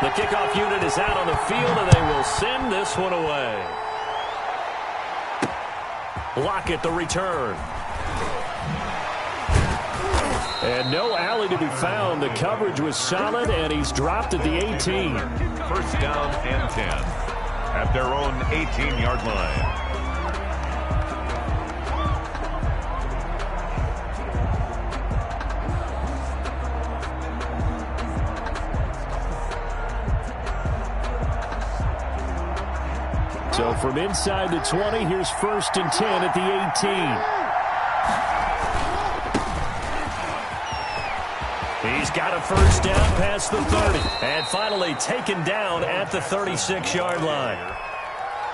The kickoff unit is out on the field, and they will send this one away. Lockett the return. And no alley to be found. The coverage was solid, and he's dropped at the 18. First down and 10 at their own 18-yard line. So from inside the 20, here's first and 10 at the 18. He's got a first down past the 30. And finally taken down at the 36-yard line.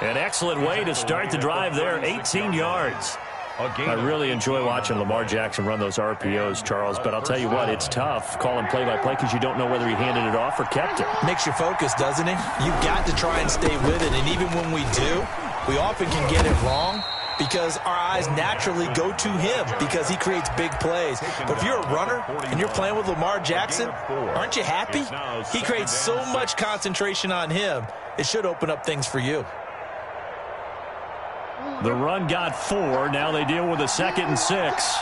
An excellent way to start the drive there, 18 yards. I really enjoy watching Lamar Jackson run those RPOs, Charles, but I'll tell you what, it's tough calling play-by-play because you don't know whether he handed it off or kept it. Makes you focus, doesn't it? You've got to try and stay with it, and even when we do, we often can get it wrong because our eyes naturally go to him because he creates big plays. But if you're a runner and you're playing with Lamar Jackson, aren't you happy? He creates so much concentration on him, it should open up things for you. The run got 4. Now they deal with a 2nd and 6.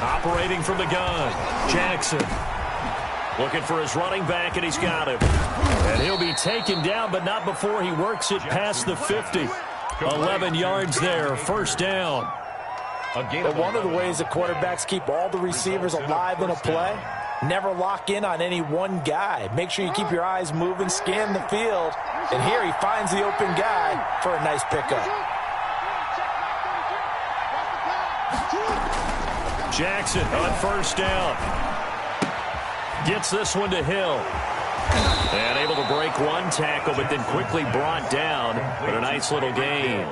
Operating from the gun, Jackson. Looking for his running back, and he's got him. And he'll be taken down, but not before he works it past the 50. 11 yards there, first down. But one of the ways that quarterbacks keep all the receivers alive in a play, never lock in on any one guy. Make sure you keep your eyes moving, scan the field. And here he finds the open guy for a nice pickup. Jackson on first down. Gets this one to Hill. And able to break one tackle, but then quickly brought down. But a nice little gain.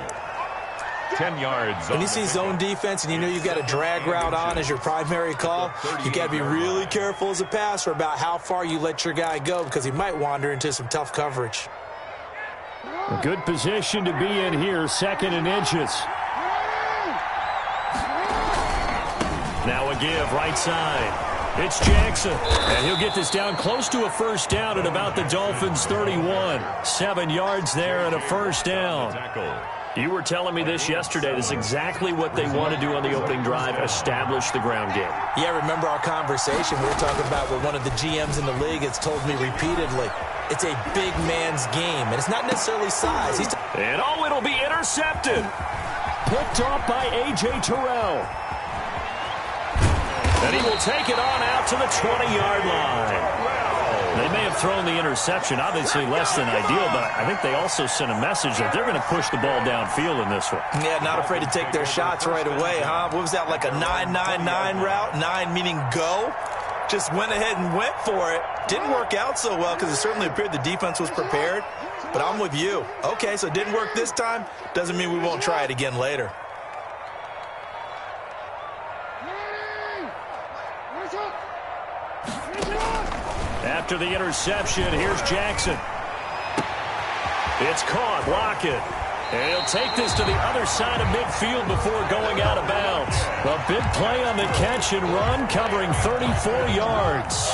10 yards. When you see zone defense and you know you've got a drag route on as your primary call, you've got to be really careful as a passer about how far you let your guy go because he might wander into some tough coverage. A good position to be in here, 2nd and inches. Now a give, right side. It's Jackson, and he'll get this down close to a first down at about the Dolphins' 31. 7 yards there and a first down. You were telling me this yesterday. This is exactly what they want to do on the opening drive, establish the ground game. Yeah, remember our conversation we were talking about with one of the GMs in the league has told me repeatedly, it's a big man's game, and it's not necessarily size. And it'll be intercepted. Picked off by A.J. Terrell. And he will take it on out to the 20-yard line. They may have thrown the interception, obviously less than ideal, but I think they also sent a message that they're going to push the ball downfield in this one. Yeah, not afraid to take their shots right away, huh? What was that, like a 9-9-9 route? 9 meaning go? Just went ahead and went for it. Didn't work out so well because it certainly appeared the defense was prepared, but I'm with you. Okay, so it didn't work this time. Doesn't mean we won't try it again later. After the interception, here's Jackson. It's caught, Lockett. And he'll take this to the other side of midfield before going out of bounds. A big play on the catch and run, covering 34 yards.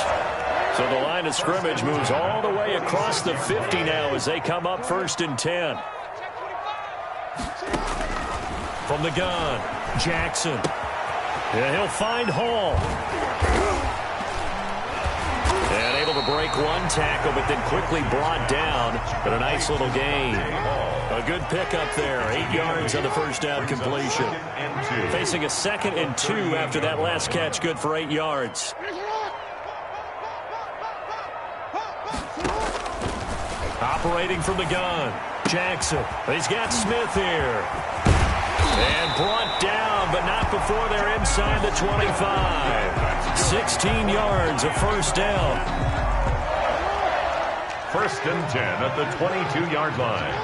So the line of scrimmage moves all the way across the 50 now as they come up 1st and 10. From the gun, Jackson. And he'll find Hall. And able to break one tackle, but then quickly brought down. But a nice little gain. A good pickup there. 8 yards on the first down completion. Facing a 2nd and 2 after that last catch. Good for 8 yards. Operating from the gun, Jackson. He's got Smith here. And brought down, but not before they're inside the 25. 16 yards, a first down. 1st and 10 at the 22-yard line.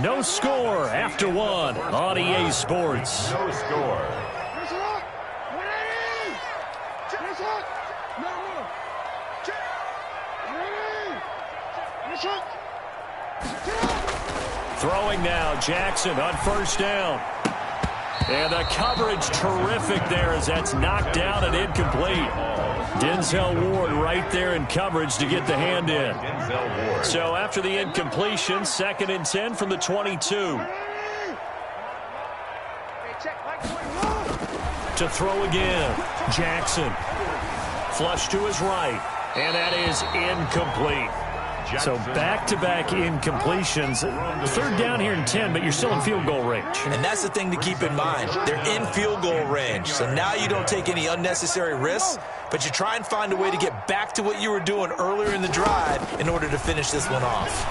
No score after one on EA Sports. No score. Throwing now, Jackson on first down. And the coverage terrific there as that's knocked down and incomplete. Denzel Ward right there in coverage to get the hand in. So after the incompletion, 2nd and 10 from the 22. To throw again, Jackson. Flush to his right, and that is incomplete. So back-to-back incompletions. 3rd down here and 10, but you're still in field goal range. And that's the thing to keep in mind. They're in field goal range. So now you don't take any unnecessary risks, but you try and find a way to get back to what you were doing earlier in the drive in order to finish this one off.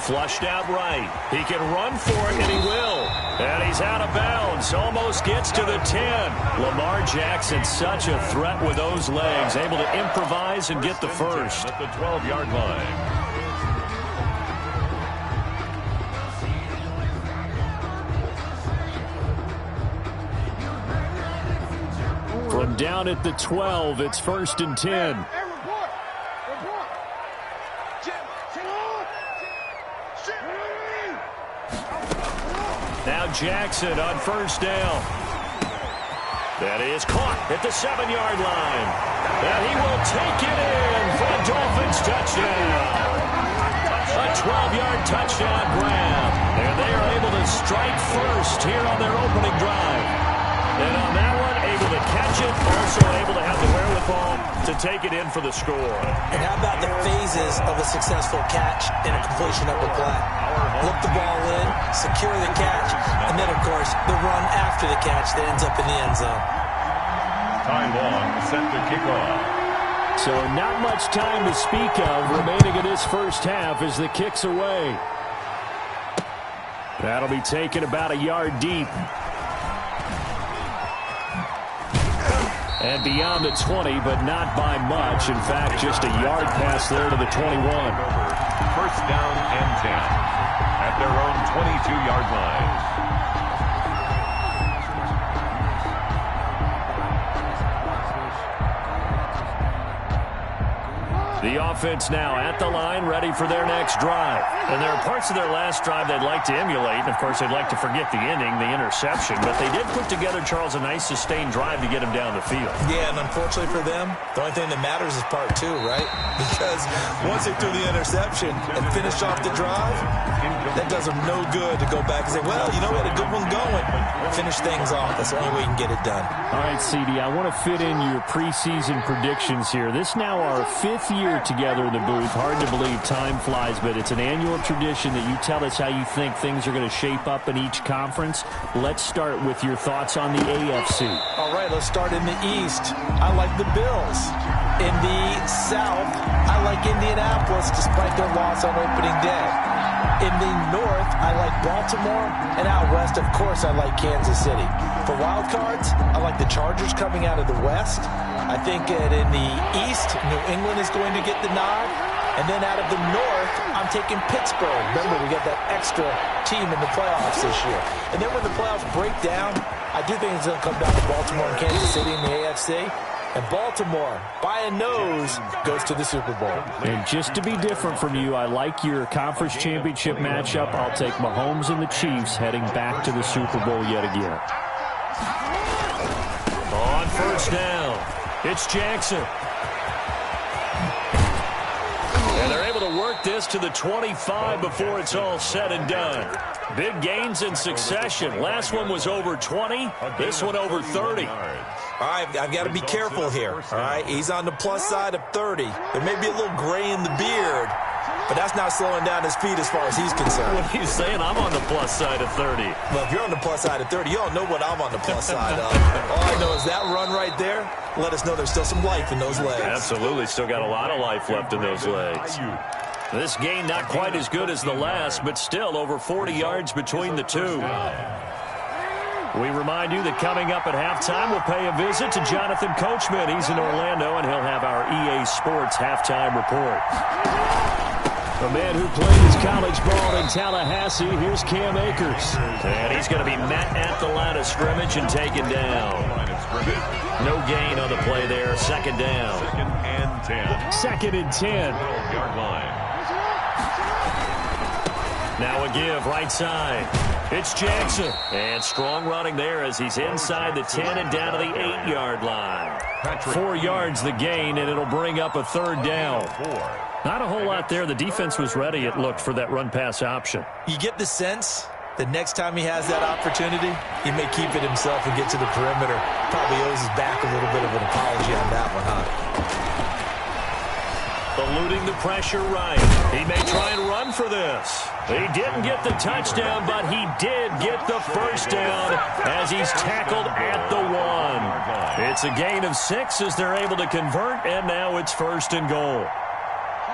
Flushed out right. He can run for it, and he will. And he's out of bounds. Almost gets to the 10. Lamar Jackson, such a threat with those legs. Able to improvise and get the first. At the 12-yard line. From down at the 12, it's 1st and 10. Now Jackson on 1st down. That is caught at the 7-yard line. And he will take it in for a Dolphins touchdown. A 12-yard touchdown grab. And they are able to strike first here on their opening drive. And on that one, able to catch it, also able to have the wherewithal to take it in for the score. And how about the phases of a successful catch and a completion of a play? Look the ball in, secure the catch, and then, of course, the run after the catch that ends up in the end zone. Ty Long set to kick off. So not much time to speak of remaining in this first half as the kick's away. That'll be taken about a yard deep. And beyond the 20, but not by much. In fact, just a yard pass there to the 21. 1st down and 10 at their own 22-yard line. The offense now at the line, ready for their next drive. And there are parts of their last drive they'd like to emulate. And, of course, they'd like to forget the ending, the interception. But they did put together, Charles, a nice sustained drive to get him down the field. Yeah, and unfortunately for them, the only thing that matters is part 2, right? Because once they threw the interception and finished off the drive, that does them no good to go back and say, well, you know, we had a good one going. Finish things off. That's the only way you can get it done. All right, CD, I want to fit in your preseason predictions here. This now our 5th year together in the booth. Hard to believe time flies, but it's an annual tradition that you tell us how you think things are going to shape up in each conference. Let's start with your thoughts on the AFC. All right, let's start in the East. I like the Bills. In the South, I like Indianapolis despite their loss on opening day. In the North, I like Baltimore. And out West, of course, I like Kansas City. For wild cards, I like the Chargers coming out of the West. I think that in the East, New England is going to get the nod. And then out of the North, I'm taking Pittsburgh. Remember, we got that extra team in the playoffs this year. And then when the playoffs break down, I do think it's going to come down to Baltimore and Kansas City in the AFC. And Baltimore, by a nose, goes to the Super Bowl. And just to be different from you, I like your conference championship matchup. I'll take Mahomes and the Chiefs heading back to the Super Bowl yet again. On 1st down, it's Jackson. And they're able to work this to the 25 before it's all said and done. Big gains in succession. Last one was over 20. This one over 30. All right, I've got to be careful here. All right, he's on the plus side of 30. There may be a little gray in the beard, but that's not slowing down his speed as far as he's concerned. What are you saying? I'm on the plus side of 30. Well, if you're on the plus side of 30, you don't know what I'm on the plus side of. All I know is that run right there let us know there's still some life in those legs. Absolutely, still got a lot of life left in those legs. This game not quite as good as the last, but still over 40 yards between the two. We remind you that coming up at halftime, we'll pay a visit to Jonathan Coachman. He's in Orlando, and he'll have our EA Sports halftime report. A man who played his college ball in Tallahassee, here's Cam Akers. And he's going to be met at the line of scrimmage and taken down. No gain on the play there. 2nd down. 2nd and 10. 2nd and 10. 12-yard line. Now a give right side. It's Jackson. And strong running there as he's inside the 10 and down to the 8-yard line. 4 yards the gain, and it'll bring up a third down. Not a whole lot there. The defense was ready, it looked, for that run-pass option. You get the sense that next time he has that opportunity, he may keep it himself and get to the perimeter. Probably owes his back a little bit of an apology on that one, huh? Eluding the pressure right. He may try and run for this. He didn't get the touchdown, but he did get the first down as he's tackled at the 1. It's a gain of 6 as they're able to convert, and now it's 1st and goal.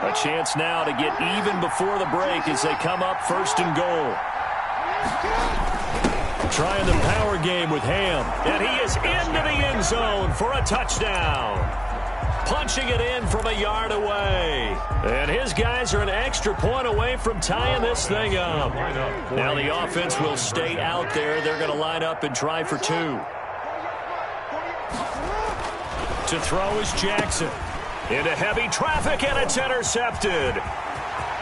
A chance now to get even before the break as they come up 1st and goal. Trying the power game with Ham, and he is into the end zone for a touchdown. Punching it in from a yard away. And his guys are an extra point away from tying this thing up. Now the offense will stay out there. They're going to line up and try for 2. To throw is Jackson. Into heavy traffic, and it's intercepted.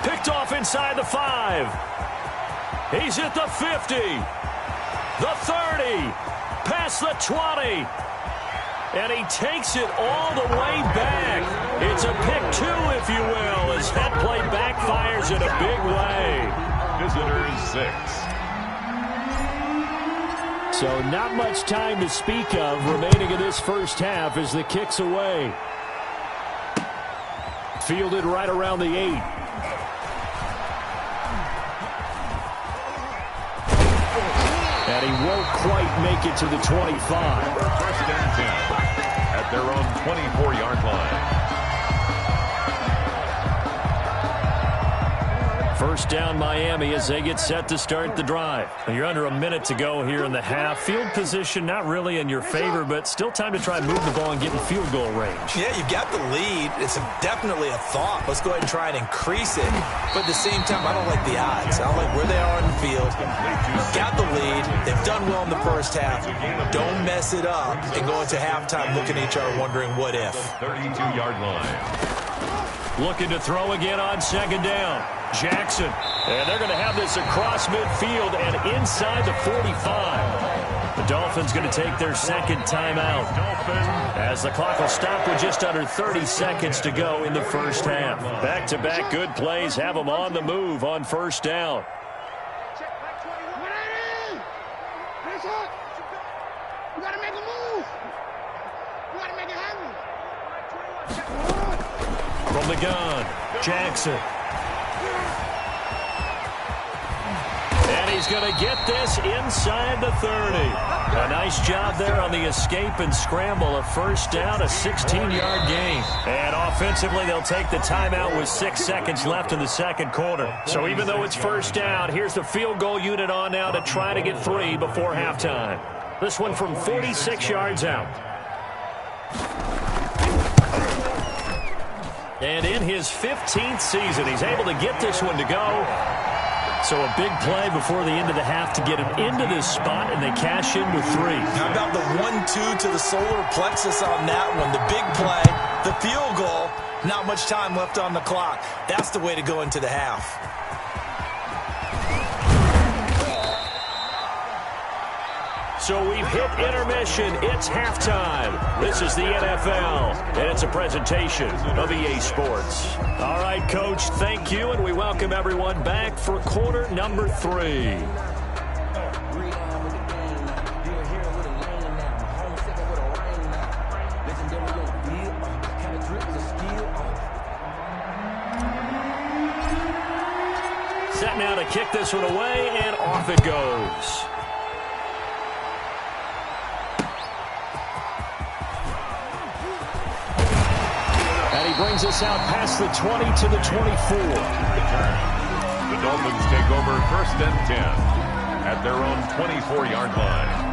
Picked off inside the 5. He's at the 50. The 30. Past the 20. And he takes it all the way back. It's a pick 2, if you will, as that play backfires in a big way. Visitors 6. So not much time to speak of remaining in this first half as the kick's away. Fielded right around the 8. And he won't quite make it to the 25. 1st and 10 at their own 24-yard line. 1st down Miami as they get set to start the drive. You're under a minute to go here in the half. Field position not really in your favor, but still time to try and move the ball and get in field goal range. Yeah, you've got the lead. It's definitely a thought. Let's go ahead and try and increase it. But at the same time, I don't like the odds. I don't like where they are on the field. Got the lead. They've done well in the first half. Don't mess it up and go into halftime looking at each other wondering what if. 32-yard line. Looking to throw again on 2nd down. Jackson. And they're going to have this across midfield and inside the 45. The Dolphins going to take their 2nd timeout as the clock will stop with just under 30 seconds to go in the first half. Back-to-back good plays have them on the move on 1st down. You got to make a move. You got to make it happen. From the gun, Jackson. And he's going to get this inside the 30. A nice job there on the escape and scramble. A 1st down, a 16-yard gain. And offensively, they'll take the timeout with 6 seconds left in the 2nd quarter. So even though it's 1st down, here's the field goal unit on now to try to get 3 before halftime. This one from 46 yards out. And in his 15th season, he's able to get this one to go. So a big play before the end of the half to get him into this spot, and they cash in with 3. How about the 1-2 to the solar plexus on that one? The big play, the field goal, not much time left on the clock. That's the way to go into the half. So we've hit intermission. It's halftime. This is the NFL, and it's a presentation of EA Sports. All right, Coach, thank you, and we welcome everyone back for quarter number 3. Set now to kick this one away, and off it goes. Brings us out past the 20 to the 24. The Dolphins take over 1st and 10 at their own 24-yard line.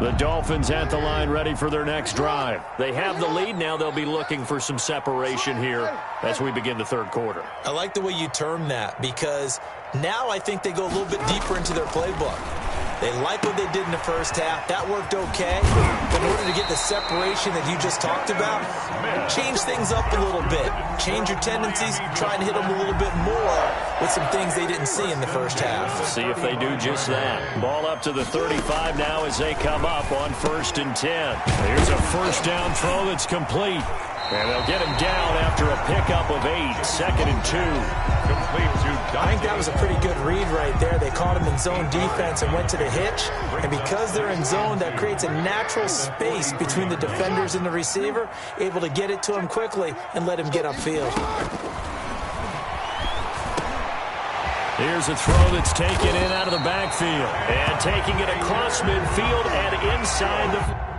The Dolphins at the line ready for their next drive. They have the lead now. They'll be looking for some separation here as we begin the 3rd quarter. I like the way you term that because now I think they go a little bit deeper into their playbook. They like what they did in the first half. That worked okay. But in order to get the separation that you just talked about, change things up a little bit. Change your tendencies. Try and hit them a little bit more with some things they didn't see in the first half. See if they do just that. Ball up to the 35 now as they come up on 1st and 10. Here's a first down throw that's complete. And they'll get him down after a pickup of 8, 2nd and 2. Complete to Dante. I think that was a pretty good read right there. They caught him in zone defense and went to the hitch. And because they're in zone, that creates a natural space between the defenders and the receiver, able to get it to him quickly and let him get upfield. Here's a throw that's taken in out of the backfield. And taking it across midfield and inside the...